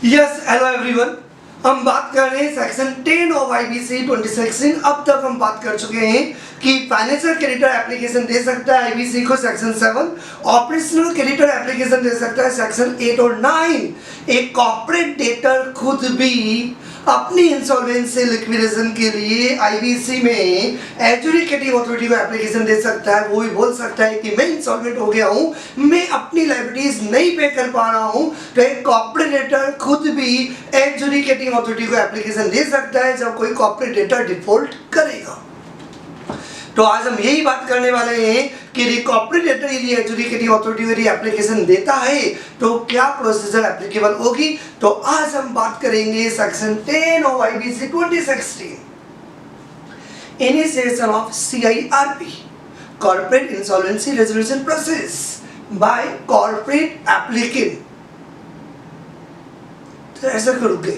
Yes hello everyone, हम बात कर रहे हैं सेक्शन 10 ऑफ आईबीसी 2016। अब तक हम बात कर चुके हैं कि फाइनेंशियल क्रेडिटर एप्लीकेशन दे सकता है आईबीसी को सेक्शन 7, ऑपरेशनल क्रेडिटर एप्लीकेशन दे सकता है सेक्शन 8 और 9। एक कॉर्पोरेट डेटर खुद भी अपनी इंसॉल्वेंसी लिक्विडेशन के लिए आईबीसी में एजुडिकेटिंग अथॉरिटी को एप्लीकेशन दे सकता है। वो भी बोल सकता है कि मैं इंसॉल्वेंट हो गया हूँ, मैं अपनी लायबिलिटीज नहीं पे कर पा रहा हूँ, तो एक कॉर्पोरेट डेटर खुद भी एजुडिकेटिंग अथॉरिटी को एप्लीकेशन दे सकता है जब कोई कॉर्पोरेट डेटर डिफॉल्ट करेगा। तो आज हम यही बात करने वाले हैं कि कॉर्पोरेट डेटर यदि एजुडिकेटिंग अथॉरिटी यदि एप्लीकेशन देता है तो क्या प्रोसीजर एप्लीकेबल होगी। तो आज हम बात करेंगे section 10 of IBC 2016, initiation of CIRP, corporate insolvency resolution process by corporate applicant. तो ऐसा करोगे,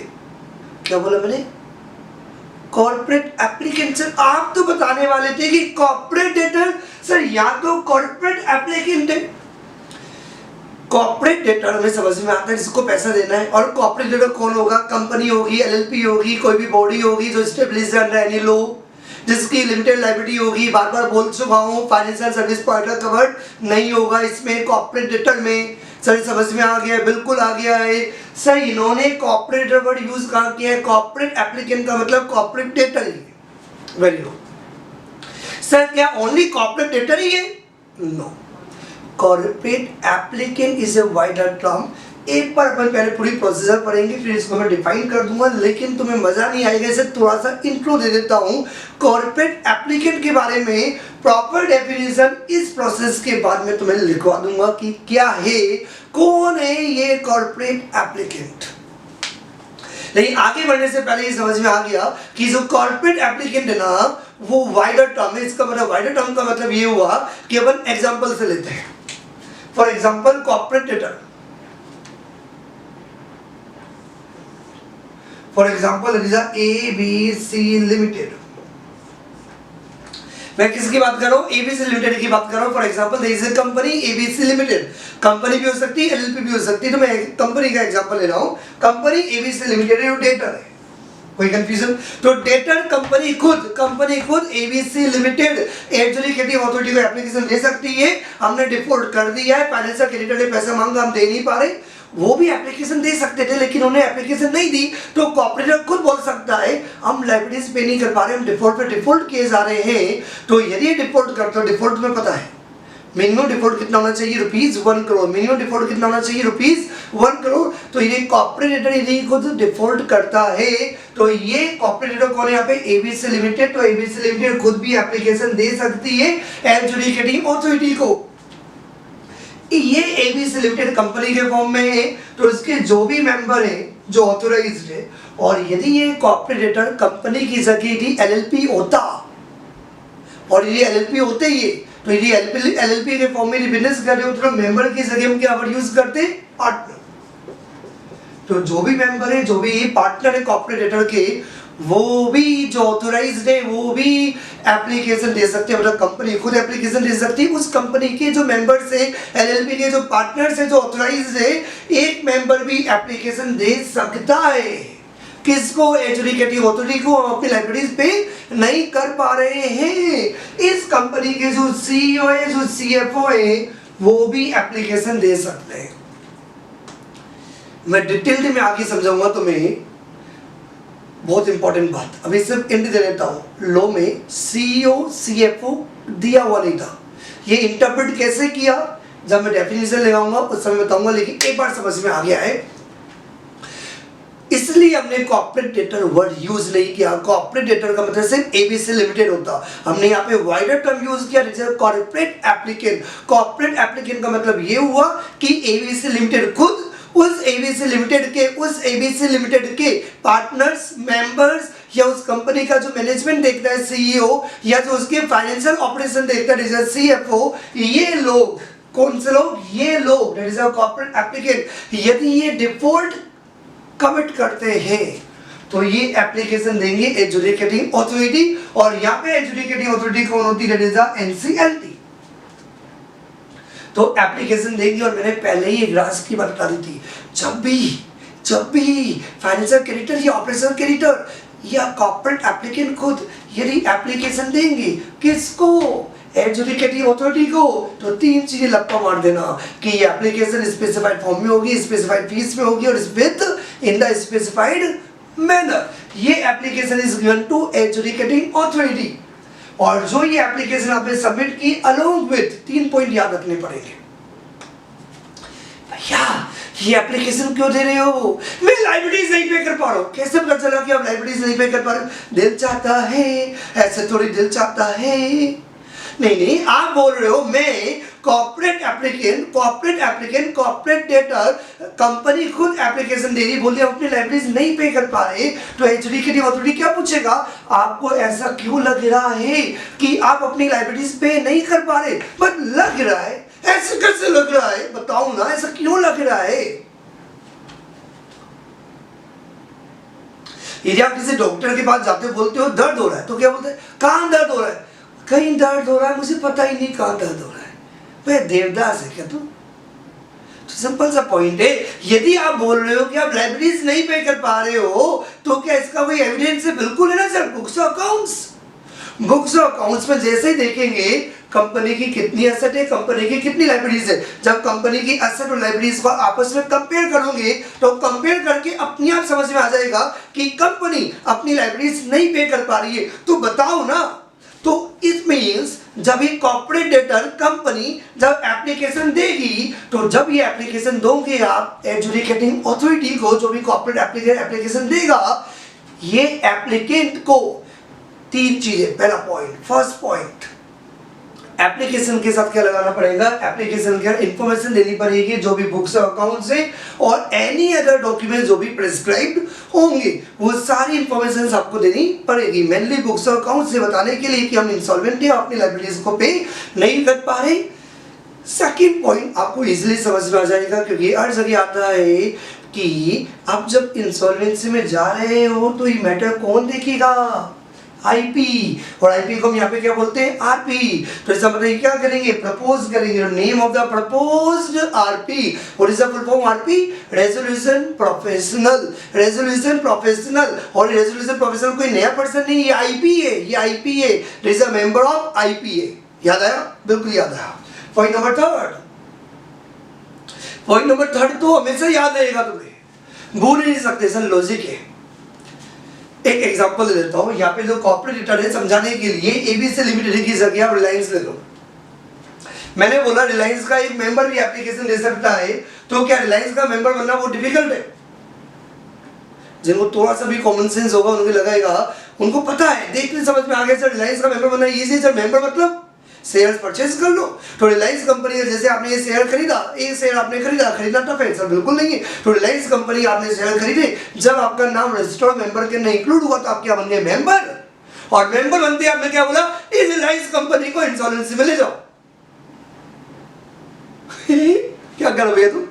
क्या बोला मैंने? Corporate applicant. सर आप तो बताने वाले थे कि कॉर्पोरेट डेटर, सर या तो कॉर्पोरेट एप्लीकेंट है। कॉर्पोरेट डेटर हमें समझ में आता है जिसको पैसा देना है, और कॉर्पोरेट डेटर कौन होगा? कंपनी होगी, LLP होगी, कोई भी बॉडी होगी जो स्टेब्लिश्ड अंडर एनी लॉ, जिसकी लिमिटेड लायबिलिटी होगी। बार बार बोल चुका हूँ, फाइनेंशियल सर्विस प्रोवाइडर कवर्ड नहीं होगा इसमें कॉर्पोरेट डेटर में। सर समझ में आ गया? बिल्कुल आ गया है सर। इन्होंने कॉर्पोरेट वर्ड यूज कहाँ किया है? कॉर्पोरेट एप्लीकेंट का मतलब कॉर्पोरेट डेटर ही। वेरी गुड सर, क्या ओनली कॉर्पोरेट डेटर ही है? No, corporate applicant is a wider term. एक बार अपन पहले पूरी प्रोसीजर पढ़ेंगे, फिर इसको मैं डिफाइन कर दूंगा, लेकिन तुम्हें मजा नहीं आएगा, इसे थोड़ा सा इंट्रो दे देता हूं। कॉर्पोरेट एप्लीकेंट के बारे में प्रॉपर डेफिनेशन इस प्रोसेस के बाद में तुम्हें लिखवा दूंगा कि क्या है, कौन है ये कॉर्पोरेट एप्लीकेंट। लेकिन आगे बढ़ने से पहले ये समझ में आ गया कि जो कॉर्पोरेट एप्लीकेंट है ना, वो वाइडर टर्म है। इसका मतलब वाइडर टर्म का मतलब ये हुआ कि अपन एग्जाम्पल से लेते हैं। For example corporate debtor, for example ABC limited. मैं किसकी बात कर रहा हूँ? ABC लिमिटेड की बात कर रहा हूँ। For example there is a company ABC limited. Company भी हो सकती है, LLP भी हो सकती है, तो मैं कंपनी का एग्जाम्पल ले रहा हूँ। कंपनी ABC लिमिटेड है, डेटर है। कोई कंफ्यूजन? तो डेटर कंपनी खुद ABC लिमिटेड एजुडिकेटिंग अथॉरिटी को एप्लीकेशन दे सकती है। हमने डिफॉल्ट कर दिया है, फाइनेंशियल क्रेडिटर ने पैसा मांगा, हम दे नहीं पा रहे, वो भी एप्लीकेशन दे सकते थे, लेकिन उन्हें एप्लीकेशन नहीं दी, तो कॉर्पोरेटर खुद बोल सकता है हम लायबिलिटीज पे नहीं कर पा रहे, हम डिफॉल्ट पे डिफॉल्ट किए जा रहे हैं। तो यदि डिफॉल्ट करते हो, डिफॉल्ट में पता है मिनिमम डिफॉल्ट कितना होना चाहिए? ₹1 करोड़। मिनिमम डिफॉल्ट कितना होना चाहिए? ₹1 करोड़। तो ये कॉर्पोरेटर यदि खुद डिफॉल्ट करता है, तो ये कॉर्पोरेटर कौन है यहाँ पे? ABC limited. तो ABC लिमिटेड खुद भी एप्लीकेशन दे सकती है एजुडिकेटिंग अथॉरिटी को। ये ABC लिमिटेड कंपनी के फॉर्म में है, तो इसके जो भी मेंबर है, जो ऑथोराइज्ड है, और यदि ये कॉर्पोरेटर कंपनी की जगह यदि LLP होता, और ये LLP होते ही, तो यदि LLP के फॉर्म में बिजनेस कर रहे हो, तो मेंबर की जगह हम क्या वर्ड यूज करते? पार्टनर। तो जो भी मेंबर है, जो भी पार्टनर है कॉर्पोरेटर के, वो भी जो ऑथोराइज्ड है, वो भी एप्लीकेशन दे सकते हैं। मतलब कंपनी खुद एप्लीकेशन दे सकती है, उस कंपनी के जो मेंबर्स है, LLP के जो पार्टनर्स है, जो ऑथोराइज्ड है, एक मेंबर भी एप्लीकेशन दे सकता है। किसको? एजुडिकेटिंग अथॉरिटी को। हम अपनी लायबिलिटीज पे नहीं कर पा रहे हैं। इस कंपनी के जो CEO है, जो CFO है, वो भी एप्लीकेशन दे सकते हैं। मैं डिटेल में आगे समझाऊंगा तुम्हें, बहुत इंपॉर्टेंट बात। अभी सिर्फ इंट दे देता हूं। लॉ में CEO CFO दिया हुआ नहीं था, ये इंटरप्रेट कैसे किया जब मैं डेफिनेशन लगाऊंगा उस समय बताऊंगा, लेकिन एक बार समझ में आ गया है। इसलिए हमने कॉर्पोरेट डेटर वर्ड यूज नहीं किया। कॉर्पोरेट डेटर का मतलब सिर्फ ABC लिमिटेड होता, हमने यहाँ पे वाइडर टर्म यूज किया, कॉर्पोरेट एप्लीकेंट। कॉर्पोरेट एप्लीकेंट का मतलब ये हुआ कि ABC लिमिटेड खुद उस ABC लिमिटेड के पार्टनर्स, मेंबर्स, या उस कंपनी का जो मैनेजमेंट देखता है CEO, या जो उसके फाइनेंशियल ऑपरेशन देखता है CFO, ये लोग, कौन से लोग? ये लोग, that is a corporate applicant. यदि ये डिफॉल्ट कमिट करते हैं, तो ये एप्लीकेशन देंगे एजुडिकेटिंग अथॉरिटी, और यहाँ पे एजुडिकेटिंग अथॉरिटी कौन होती है? That is the NCLT। तो एप्लीकेशन देंगे, और मैंने पहले ही ग्रास की बात बता दी थी, जब भी जब भी फाइनेंशियल क्रेडिटर या ऑपरेशनल क्रेडिटर या कॉर्पोरेट एप्लीकेंट खुद यदि एप्लीकेशन देंगे किसको, एडजुडिकेटिंग अथॉरिटी को, तो 3 चीजें लपका मार देना कि ये एप्लीकेशन स्पेसिफाइड फॉर्म में होगी, स्पेसिफाइड फीस में होगी और within the specified manner. ये application is given to adjudicating authority. और जो ये एप्लीकेशन आपने सबमिट की अलोंग विद 3 पॉइंट याद रखने पड़ेंगे। भैया ये एप्लीकेशन क्यों दे रहे हो, मैं लाइब्रेरीज नहीं पे कर पा रहा हूँ। कैसे पता चला कि आप लाइब्रेरीज नहीं पे कर पा रहे? दिल चाहता है, ऐसे थोड़ी दिल चाहता है। नहीं, आप बोल रहे हो मैं corporate applicant, corporate debtor, company खुद एप्लीकेशन दे रही, बोलिए अपनी लाइब्रेरीज नहीं पे कर पा रहे, तो एडजुडिकेटिंग अथॉरिटी क्या पूछेगा, आपको ऐसा क्यों लग रहा है कि आप अपनी लाइब्रेरीज पे नहीं कर पा रहे? बट लग रहा है, ऐसे कैसे लग रहा है बताओ ना, ऐसा क्यों लग रहा है? यदि आप किसी डॉक्टर के पास जाते हो, बोलते हो दर्द हो रहा है, तो क्या बोलते हैं, कहां दर्द हो रहा है? कहीं दर्द हो रहा है, मुझे पता ही नहीं कहां दर्द हो रहा है। भाई देवदास है क्या तू? तो सिंपल सा पॉइंट है, यदि आप बोल रहे हो कि आप लाइब्रेरीज नहीं पे कर पा रहे हो, तो क्या इसका कोई एविडेंस है? बिल्कुल है ना सर। बुक्स ऑफ अकाउंट्स में जैसे ही देखेंगे कंपनी की कितनी एसेट है, कंपनी की कितनी लाइब्रेरीज है, जब कंपनी की एसेट और लाइब्रेरीज को आपस में कंपेयर करोगे तो कंपेयर करके अपने आप समझ में आ जाएगा कि कंपनी अपनी लाइब्रेरीज नहीं पे कर पा रही है। तो बताओ ना, तो इट मींस जब ये कॉर्पोरेट डेटर कंपनी जब एप्लीकेशन देगी, तो जब ये एप्लीकेशन दोगे आप एडजुडिकेटिंग अथॉरिटी को, जो भी कॉर्पोरेट एप्लीकेशन देगा, ये एप्लीकेंट को 3 चीजें, पहला पॉइंट, फर्स्ट पॉइंट, एप्लीकेशन के साथ क्या लगाना पड़ेगा, एप्लीकेशन के इंफॉर्मेशन देनी पड़ेगी, जो भी बुक्स और अकाउंट्स है और एनी अदर डॉक्यूमेंट जो भी प्रिस्क्राइब्ड होंगे, वो सारी इंफॉर्मेशन आपको देनी पड़ेगी। मेनली बुक्स और अकाउंट्स से बताने के लिए कि हम इंसॉल्वेंट हैं, अपनी लाइब्रेरीज को पे नहीं कर पा रहे। सेकंड पॉइंट आपको इजीली समझ में आ जाएगा, क्योंकि हर जगह आता है कि आप जब इंसॉल्वेंसी में जा रहे हो तो ये मैटर कौन देखेगा, आईपी, और आईपी को हम यहाँ पे क्या बोलते हैं, आरपी। तो इसका मतलब क्या करेंगे, प्रपोज करेंगे, name of the proposed RP. What is the full form RP? Resolution professional, resolution professional. और रेजोल्यूशन प्रोफेशनल कोई नया पर्सन नहीं, ये आईपी है, ये आईपी है, it is a member of IPA. याद आया? बिल्कुल याद आया। पॉइंट नंबर थर्ड तो हमेशा याद रहेगा, तुम्हें भूल ही नहीं सकते, सर लॉजिक है। एक एग्जांपल ले लेता हूं, यहाँ पे जो कॉर्पोरेट डेटर है समझाने के लिए एबीसी लिमिटेड की जगह आप रिलायंस ले लो। मैंने बोला रिलायंस का एक मेंबर भी एप्लीकेशन दे सकता है, तो क्या रिलायंस का मेंबर बनना वो डिफिकल्ट है? जिनको थोड़ा सा भी कॉमन सेंस होगा उनको लगेगा, उनको पता है, देखते समझ में आ गया सर रिलायंस का मेंबर बनना इजी है सर। मेंबर मतलब शेयर परचेज कर लो। तो रिलायंस कंपनी है, जैसे आपने ये शेयर खरीदा, एक शेयर आपने खरीदना टफ है सर? बिल्कुल नहीं है। तो रिलायंस कंपनी आपने शेयर खरीदे, जब आपका नाम रजिस्टर्ड मेंबर के अंदर इंक्लूड हुआ तो आप क्या बन गए, मेंबर। और मेंबर बनते आपने क्या बोला, इस रिलायंस कंपनी को इंसॉल्वेंसी में ले जाओ। क्या करोगे तुम?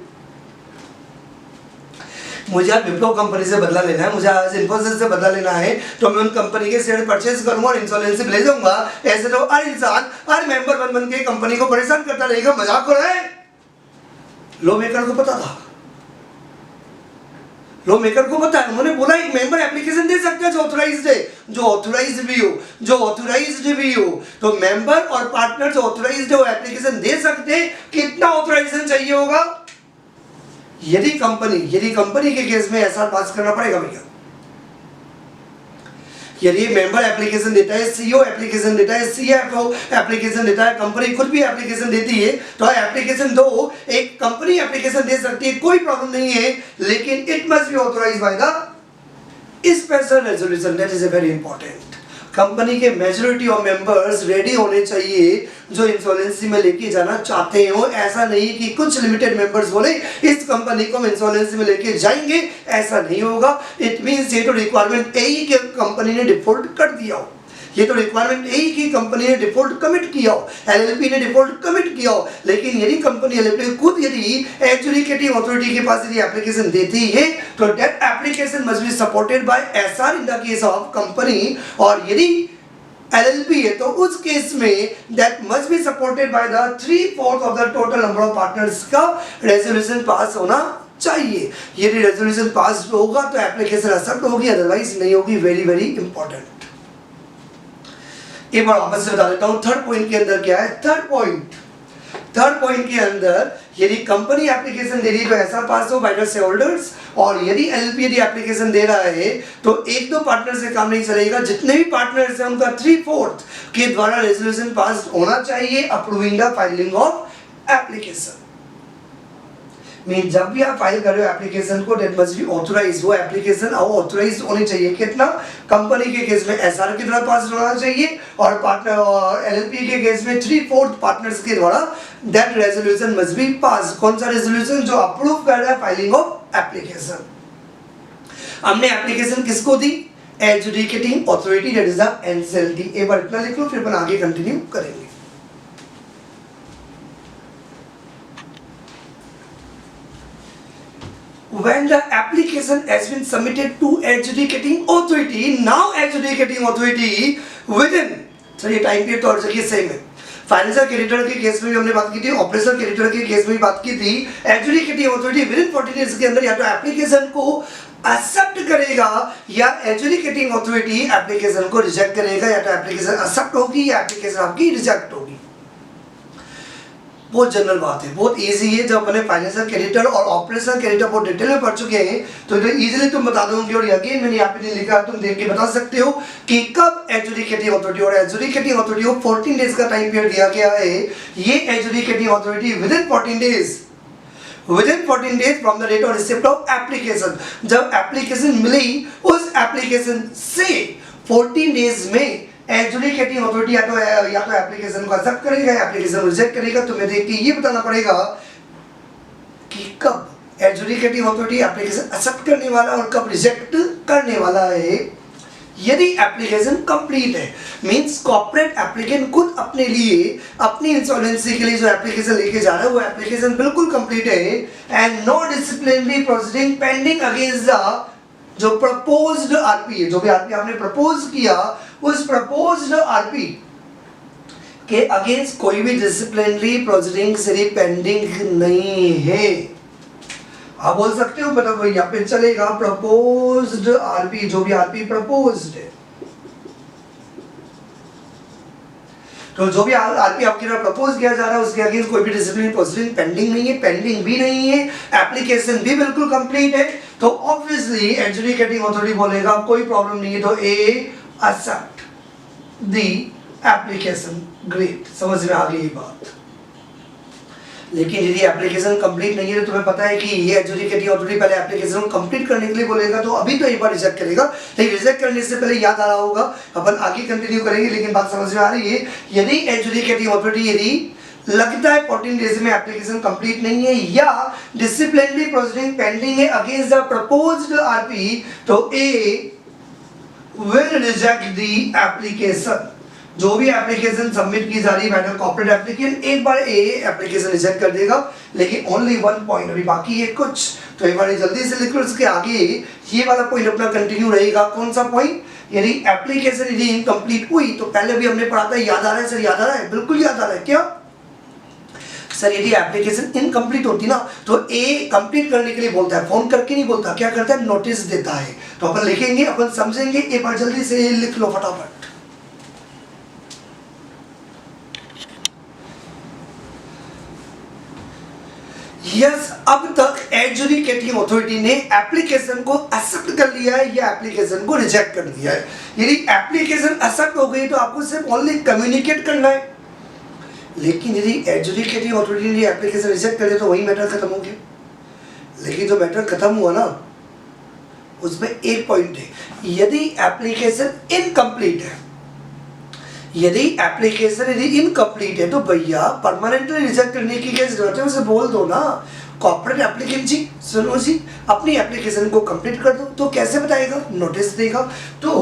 मुझे आज विप्रो कंपनी से बदला लेना है, मुझे आज इन्फोसिस से बदला लेना है, तो मैं उन कंपनी के शेयर परचेज करूंगा और इंसॉल्वेंसी ले जाऊंगा। ऐसे तो हर इंसान हर मेंबर बन के कंपनी को परेशान करता रहेगा। मजाक हो रहा है? लॉ मेकर को पता था, लॉ मेकर को पता है, उन्होंने बोला एक मेंबर एप्लीकेशन दे सकता है जो ऑथराइज्ड है, जो ऑथराइज्ड भी हो। तो मेंबर और पार्टनर जो ऑथराइज्ड है वो एप्लीकेशन दे सकते हैं। कितना ऑथराइजेशन चाहिए होगा? यदि कंपनी के केस में ऐसा पास करना पड़ेगा भैया। यदि मेंबर एप्लीकेशन देता है, सीईओ एप्लीकेशन देता है, सीएफओ एप्लीकेशन देता है, कंपनी खुद भी एप्लीकेशन देती है, तो एप्लीकेशन दो, एक कंपनी एप्लीकेशन दे सकती है, कोई प्रॉब्लम नहीं है, लेकिन it must be authorised by the special resolution. That is a very important. Company के मेजॉरिटी ऑफ मेंबर्स रेडी होने चाहिए जो इंसॉल्वेंसी में लेके जाना चाहते हो। ऐसा नहीं कि कुछ लिमिटेड मेंबर्स बोले इस कंपनी को हम इंसॉल्वेंसी में लेके जाएंगे, ऐसा नहीं होगा। इट मींस ये तो रिक्वायरमेंट यही कि कंपनी ने डिफॉल्ट कर दिया हो, ये तो रिक्वायरमेंट यही कि कंपनी ने डिफॉल्ट कमिट किया हो, एलएलपी ने डिफॉल्ट कमिट किया हो। लेकिन यदि कंपनी एलएलपी खुद यदि एडजुडिकेटिंग अथॉरिटी के पास यदि एप्लीकेशन देती है तो that application must be supported by SR in the case of company. और यदि एलएलपी है तो उस केस में that must be supported by the 3/4 of the total number of partners का रेजोल्यूशन पास होना चाहिए। यदि रेजोल्यूशन पास होगा तो एप्लीकेशन एक्सेप्ट होगी, अदरवाइज नहीं होगी। Very very important. एक बार वापस से बता देता हूं थर्ड पॉइंट के अंदर क्या है। थर्ड पॉइंट के अंदर यदि कंपनी एप्लीकेशन दे रही है तो एसआर पास हो बाय द शेयर होल्डर्स, और यदि एलएलपी यदि एप्लीकेशन दे रहा है तो एक दो पार्टनर से काम नहीं चलेगा, जितने भी पार्टनर्स हैं उनका 3/4 के द्वारा रेजोल्यूशन पास होना चाहिए approving the filing of application. Mean जब भी आप फाइल कर रहे हो एप्लीकेशन को, डेट मस्ट बी ऑथराइज। वो एप्लीकेशन ऑथराइज होनी चाहिए। कितना? कंपनी के केस में एसआर के द्वारा पास होना चाहिए, और पार्टनर और एलएलपी के केस में 3/4 पार्टनर्स के द्वारा that resolution must be pass. कौन सा रेजोल्यूशन? जो अप्रूव कर रहा है फाइलिंग ऑफ एप्लीकेशन। हमने एप्लीकेशन किसको दी? Adjudicating authority, that is the NCLT. एक बार इतना लिख लो, फिर अपन आगे कंटिन्यू करेंगे। When the application has been submitted to adjudicating authority, now adjudicating authority within, sir ये टाइम पीरियड तो और जगह सेम है। फाइनेंशियल क्रेडिटर के केस में भी हमने बात की थी, ऑपरेशनल क्रेडिटर के केस में भी बात की थी। Adjudicating authority with in 14 days के अंदर या तो एप्लीकेशन को एक्सेप्ट करेगा या एडजुडिकेटिंग अथॉरिटी एप्लीकेशन को रिजेक्ट करेगा, या तो एप्लीकेशन एक्सेप्ट होगी या एप्लीकेशन आपकी रिजेक्ट होगी। बहुत जनरल बात है, बहुत इजी है। जब अपने फाइनेंशियल क्रेडिटर और ऑपरेशनल क्रेडिटर बहुत डिटेल में पढ़ चुके हैं तो इजीली तुम बता दोगे। और अगेन मैंने यहाँ पे नहीं लिखा, तुम देख के बता सकते हो कि कब एडजुडिकेटिंग अथॉरिटी, और एडजुडिकेटिंग अथॉरिटी को 14 डेज का टाइम पीरियड दिया गया है। ये adjudicating authority with in 14 days, within 14 days from the date of receipt of application, जब एप्लीकेशन मिली उस एप्लीकेशन से 14 डेज में एडजुडिकेटिंग अथॉरिटी या तो एप्लीकेशन को एक्सेप्ट करेगा या एप्लीकेशन रिजेक्ट करेगा। तुम्हें देख के ये बताना पड़ेगा कि कब एडजुडिकेटिंग अथॉरिटी एप्लीकेशन एक्सेप्ट करने वाला और कब रिजेक्ट करने वाला है। यदि एप्लीकेशन कंप्लीट है, मींस कॉर्पोरेट एप्लीकेंट खुद अपने लिए अपनी इंसॉल्वेंसी के लिए जो एप्लीकेशन लेके जा रहा है वो एप्लीकेशन बिल्कुल कंप्लीट है, and no disciplinary proceeding pending against the जो प्रपोज्ड आरपी है, जो भी आरपी आपने प्रपोज किया उस प्रपोज्ड आरपी के अगेंस्ट कोई भी डिसिप्लिनरी प्रोसीडिंग सिर्फ पेंडिंग नहीं है। आप बोल सकते हो मतलब यहाँ पे चलेगा प्रपोज्ड आरपी, जो भी आरपी प्रपोज्ड है, तो जो भी आरपी आपके द्वारा प्रपोज किया जा रहा है उसके अगेंस्ट कोई भी डिसिप्लिनरी प्रोसीडिंग पेंडिंग नहीं है, पेंडिंग भी नहीं है, एप्लीकेशन भी बिल्कुल कंप्लीट है, तो ऑब्वियसली एडजुडिकेटिंग अथॉरिटी बोलेगा कोई प्रॉब्लम नहीं है, तो ए एक्सेप्ट द एप्लीकेशन। ग्रेट, समझ में आ गई ये बात। लेकिन यदि एप्लीकेशन कंप्लीट नहीं है तो तुम्हें पता है कि ये एडजुडिकेटिंग अथॉरिटी पहले एप्लीकेशन को कंप्लीट करने के लिए बोलेगा, तो अभी तो एक बार रिजेक्ट करेगा, लेकिन रिजेक्ट करने से पहले याद आ रहा होगा, अपन आगे कंटिन्यू करेंगे, लेकिन बात समझ में आ रही है। यदि एडजुडिकेटिंग अथॉरिटी यदि लगता है 14 डेज में एप्लीकेशन कंप्लीट नहीं है या डिसिप्लिनरी प्रोसीडिंग पेंडिंग है अगेंस्ट द प्रपोज्ड आरपी, तो ए विल रिजेक्ट द एप्लीकेशन। जो भी एप्लीकेशन सबमिट की जा रही है बाय द कॉर्पोरेट एप्लीकेंट, एक बार ए एप्लीकेशन रिजेक्ट कर देगा, लेकिन ओनली वन पॉइंट अभी बाकी है कुछ, तो एक बार जल्दी से लिख लो। इसके आगे ये वाला पॉइंट अपना कंटिन्यू रहेगा। कौन सा पॉइंट? यदि एप्लीकेशन यदि इनकम्प्लीट हुई, तो पहले भी हमने पढ़ा था, याद आ रहा है सर? याद आ रहा है, बिल्कुल याद आ रहा है। क्या सर? यदि एप्लीकेशन इनकम्प्लीट होती ना तो ए कंप्लीट करने के लिए बोलता है, फोन करके नहीं बोलता, क्या करता है? नोटिस देता है। तो अपन लिखेंगे, अपन समझेंगे, एक बार जल्दी से लिख लो फटाफट। यस, अब तक एडजुडिकेटिंग अथॉरिटी ने एप्लीकेशन को एक्सेप्ट कर लिया है या एप्लीकेशन को रिजेक्ट कर दिया है। यदि एप्लीकेशन एक्सेप्ट हो गई तो आपको सिर्फ ओनली कम्युनिकेट करना है, लेकिन यदि एडजुडिकेटिंग अथॉरिटी ने एप्लीकेशन रिजेक्ट कर दिया तो वही मैटर खत्म हो गया। लेकिन जो मैटर खत्म हुआ ना उसमें एक पॉइंट है, यदि एप्लीकेशन इनकम्प्लीट है, यदि एप्लीकेशन यदि इनकम्प्लीट है तो भैया परमानेंटली रिजेक्ट करने की क्या जरूरत है? उसे बोल दो ना, कॉर्पोरेट एप्लीकेंट जी सुनो जी अपनी एप्लीकेशन को कंप्लीट कर दो। तो कैसे बताएगा? नोटिस देगा। तो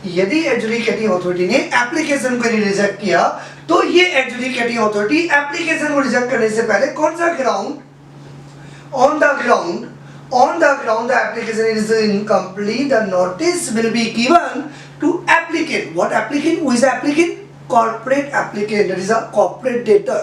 यदि एडजुडिकेटिंग अथॉरिटी ने एप्लीकेशन को रिजेक्ट किया तो ये एडजुडिकेटिंग अथॉरिटी एप्लीकेशन को रिजेक्ट करने से पहले कौन सा ground? On the ground the application is incomplete, the notice will be given to applicant. What applicant? Who is the applicant? Corporate applicant, that is a corporate debtor.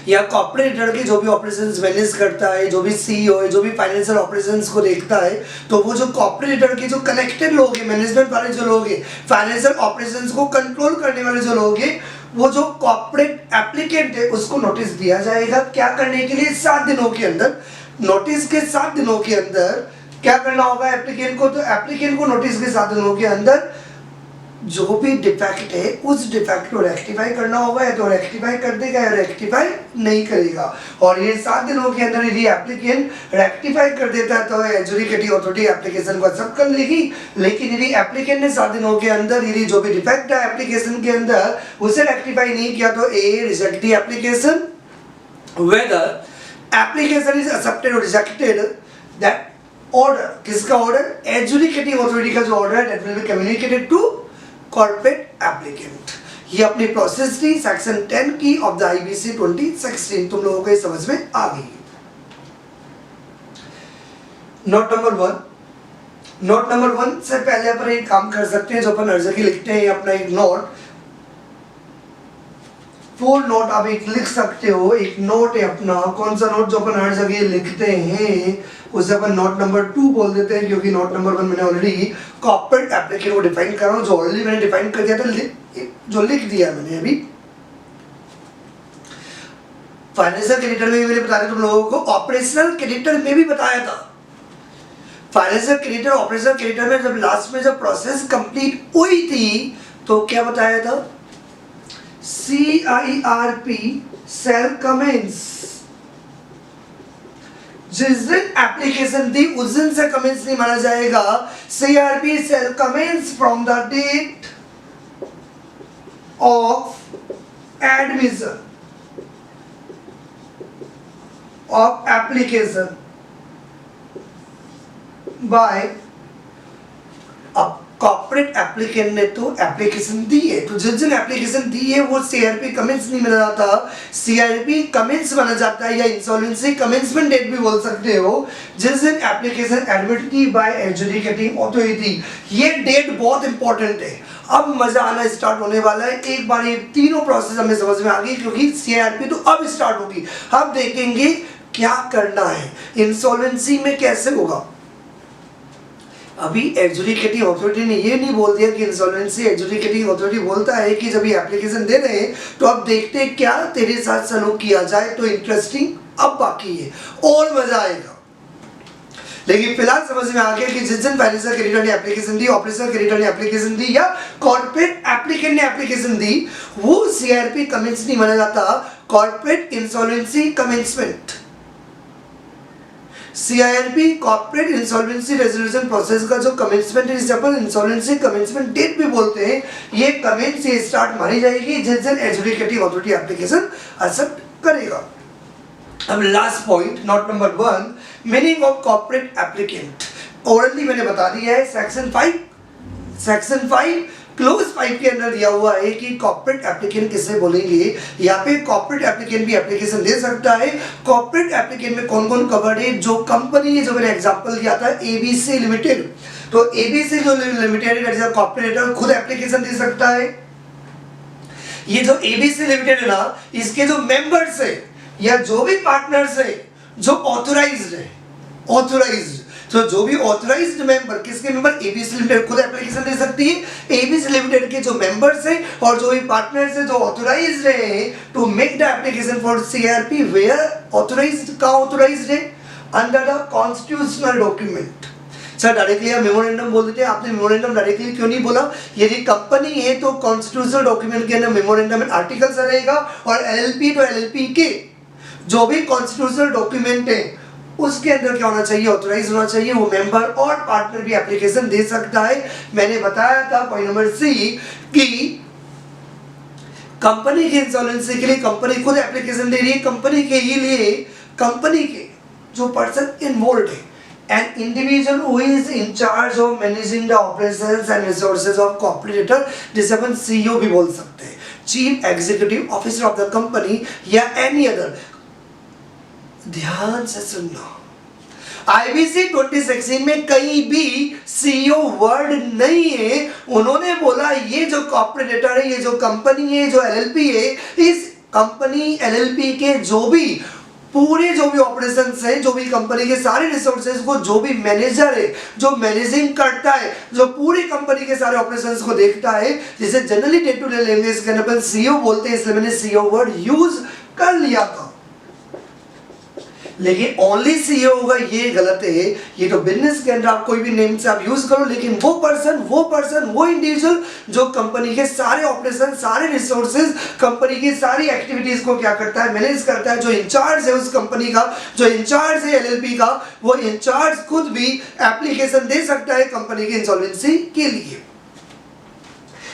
या corporator के जो भी ऑपरेशंस मैनेज करता है, जो भी CEO है, जो भी फाइनेंशियल ऑपरेशंस को देखता है, तो वो जो कॉर्पोरेटर के जो कनेक्टेड लोग हैं, मैनेजमेंट वाले जो लोग हैं, फाइनेंशियल ऑपरेशंस को कंट्रोल करने वाले जो लोग हैं, वो जो कॉर्पोरेट एप्लीकेंट है उसको नोटिस दिया जाएगा। क्या करने के लिए? 7 दिनों के अंदर। नोटिस के 7 दिनों के अंदर क्या करना होगा एप्लीकेंट को? तो एप्लीकेंट को नोटिस के 7 दिनों के अंदर जो भी डिफेक्ट है उस डिफेक्ट को रेक्टिफाई करना होगा, या तो रेक्टिफाई कर देगा या रेक्टिफाई नहीं करेगा। और ये 7 दिनों के अंदर यदि एप्लीकेंट रेक्टिफाई कर देता है तो एडजुडिकेटिंग अथॉरिटी एप्लीकेशन को एक्सेप्ट कर लेगी। लेकिन यदि एप्लीकेंट ने 7 दिनों के अंदर यदि जो भी डिफेक्ट है एप्लीकेशन के अंदर उसे रेक्टिफाई नहीं किया तो a reject the application. Whether application is accepted or rejected, that order, किसका ऑर्डर? एडजुडिकेटिंग अथॉरिटी का जो ऑर्डर है that will be communicated to corporate applicant. ये अपनी प्रोसेस थी सेक्शन 10 की ऑफ द आईबीसी 2016। तुम लोगों को ये समझ में आ गई। नोट नंबर 1, नोट नंबर 1 से पहले अपन एक काम कर सकते हैं, जो अपन हर जगह लिखते हैं अपना एक नोट, फुल नोट आप एक लिख सकते हो। एक नोट है अपना, कौन सा नोट जो अपन हर जगह लिखते हैं उसे अपन नोट नंबर 2 बोल देते हैं, क्योंकि नोट नंबर 1 मैंने ऑलरेडी कॉर्पोरेट एप्लीकेंट को डिफाइन कर रहा हूँ, जो ऑलरेडी मैंने डिफाइन कर दिया था, जो लिख दिया मैंने अभी। फाइनेंशियल क्रेडिटर में भी मैंने बताया तुम लोगों को, ऑपरेशनल क्रेडिटर में भी बताया था। फाइनेंशियल क्रेडिटर, ऑपरेशनल क्रेडिटर में जब लास्ट में जब प्रोसेस कंप्लीट हुई थी तो क्या बताया था? CIRP सेल कमेंस, जिस दिन एप्लीकेशन थी उस दिन से कमेंस नहीं माना जाएगा। CIRP shall commence from the date of admission of application by, अब कॉर्पोरेट एप्लीकेंट ने तो एप्लीकेशन दी है, तो जिस दिन एप्लीकेशन दी है वो CIRP कमेंस नहीं बना जाता, CIRP कमेंस बना जाता है, या इंसॉल्वेंसी कमेंसमेंट डेट भी बोल सकते हो, जिस दिन एप्लीकेशन एडमिट की बाय एडजुडिकेटिंग अथॉरिटी। ये डेट बहुत इंपॉर्टेंट है। अब मजा आना स्टार्ट होने वाला है। एक बार ये तीनों प्रोसेस हमें समझ में आ गई, क्योंकि CIRP तो अब स्टार्ट होगी। अब देखेंगे क्या करना है, इंसॉल्वेंसी में कैसे होगा। अभी एडजुडिकेटिंग अथॉरिटी ने ये नहीं बोल दिया कि इंसॉल्वेंसी, एडजुडिकेटिंग अथॉरिटी बोलता है कि जब ये एप्लीकेशन दे रहे हैं तो अब देखते हैं क्या तेरे साथ सलूक किया जाए, तो इंटरेस्टिंग अब बाकी है और मजा आएगा। लेकिन फिलहाल समझ में आ गया कि जिस दिन फाइनेंशियल क्रेडिटर ने एप्लीकेशन दी, ऑपरेशनल क्रेडिटर ने एप्लीकेशन दी, या कॉर्पोरेट एप्लीकेंट ने एप्लीकेशन दी, वो CIRP कमेंस नहीं माना जाता, corporate insolvency commencement. CIRP corporate insolvency resolution process का जो कमेंसमेंट है, जिसे अपन इंसॉल्वेंसी कमेंसमेंट डेट भी बोलते हैं, ये कमेंस ये स्टार्ट मानी जाएगी जिस दिन एडजुडिकेटिंग अथॉरिटी एप्लीकेशन एक्सेप्ट करेगा। अब last point, note number 1, meaning of corporate applicant. Already मैंने बता दिया है, सेक्शन 5 क्लोज 5 के अंदर दिया हुआ है कि कॉर्पोरेट एप्लीकेंट किसे बोलेंगे। यहाँ पे कॉर्पोरेट एप्लीकेंट भी एप्लीकेशन दे सकता है। कॉर्पोरेट एप्लीकेंट में कौन कौन कवर्ड है? जो कंपनी है, जो मैंने एग्जांपल दिया था ABC लिमिटेड, तो ABC जो लिमिटेड है कॉर्पोरेटर खुद एप्लीकेशन दे सकता है। ये जो ABC लिमिटेड है ना, इसके जो मेंबर्स है या जो भी पार्टनर्स है जो ऑथोराइज्ड है, तो जो भी ऑथराइज्ड मेंबर, किसके मेंबर? ABC लिमिटेड खुद एप्लीकेशन दे सकती है। ABC लिमिटेड के जो मेंबर्स हैं और जो भी पार्टनर्स हैं जो ऑथराइज्ड हैं to make the application for CIRP, where authorised, का ऑथराइज्ड है? Under the constitutional document. Sir directly आप मेमोरेंडम बोल देते हैं, आपने मेमोरेंडम डायरेक्टली क्यों नहीं बोला? यदि कंपनी है तो कॉन्स्टिट्यूशनल डॉक्यूमेंट के अंदर मेमोरेंडम में आर्टिकल्स रहेगा, और LLP तो LLP के जो भी कॉन्स्टिट्यूशनल डॉक्यूमेंट है उसके अंदर क्या होना चाहिए? ऑथराइज होना चाहिए। वो मेंबर और पार्टनर भी एप्लीकेशन दे सकता है। मैंने बताया था पॉइंट नंबर C कि कंपनी की इंसॉल्वेंसी के लिए कंपनी खुद एप्लीकेशन दे रही है। कंपनी के ही लिए कंपनी के जो पर्सन इन्वॉल्व है, an individual who is in charge of managing the operations and resources of corporator, जिसे अपन CEO भी बोल सकते हैं, chief executive officer of the company या एनी अदर। ध्यान से सुनना, IBC 2016 में कहीं भी CEO वर्ड नहीं है। उन्होंने बोला ये जो कॉर्पोरेटर है, ये जो कंपनी है, जो LLP है, इस कंपनी एलएलपी के जो भी ऑपरेशंस हैं, जो भी कंपनी के सारे रिसोर्सेज को जो भी मैनेजर है, जो मैनेजिंग करता है, जो पूरी कंपनी के सारे ऑपरेशंस को देखता है, जिसे generally day to day language के अंदर सीईओ बोलते हैं, इसलिए मैंने सीईओ वर्ड यूज कर लिया था। लेकिन ओनली सीईओ होगा ये गलत है। ये तो बिजनेस के अंदर आप कोई भी नेम से आप यूज करो, लेकिन वो पर्सन वो इंडिविजुअल जो कंपनी के सारे ऑपरेशन, सारे रिसोर्सेज, कंपनी की सारी एक्टिविटीज को क्या करता है, मैनेज करता है, जो इंचार्ज है उस कंपनी का, जो इंचार्ज है एलएलपी का, वो इंचार्ज खुद भी एप्लीकेशन दे सकता है कंपनी की इंसॉल्वेंसी के लिए।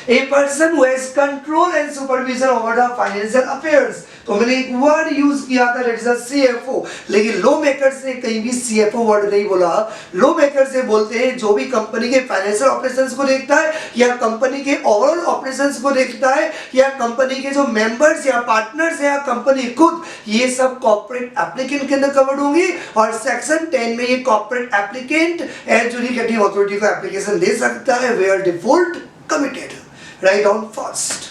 A person who has control and supervision over the financial affairs। तो मैंने एक वर्ड यूज किया था, लेट्स से CFO, लेकिन लॉ मेकर्स ने कहीं भी CFO वर्ड नहीं बोला। लॉ मेकर्स से बोलते हैं जो भी कंपनी के फाइनेंशियल ऑपरेशंस को देखता है, या कंपनी के ओवरऑल ऑपरेशंस को देखता है, या कंपनी के जो मेंबर्स या पार्टनर्स या कंपनी खुद, ये सब कॉर्पोरेट एप्लीकेंट के अंदर कवर्ड होंगी। और सेक्शन 10 में ये कॉर्पोरेट एप्लीकेंट एडजुडिकेटिंग अथॉरिटी को एप्लीकेशन दे सकता है where default committed. Write down first।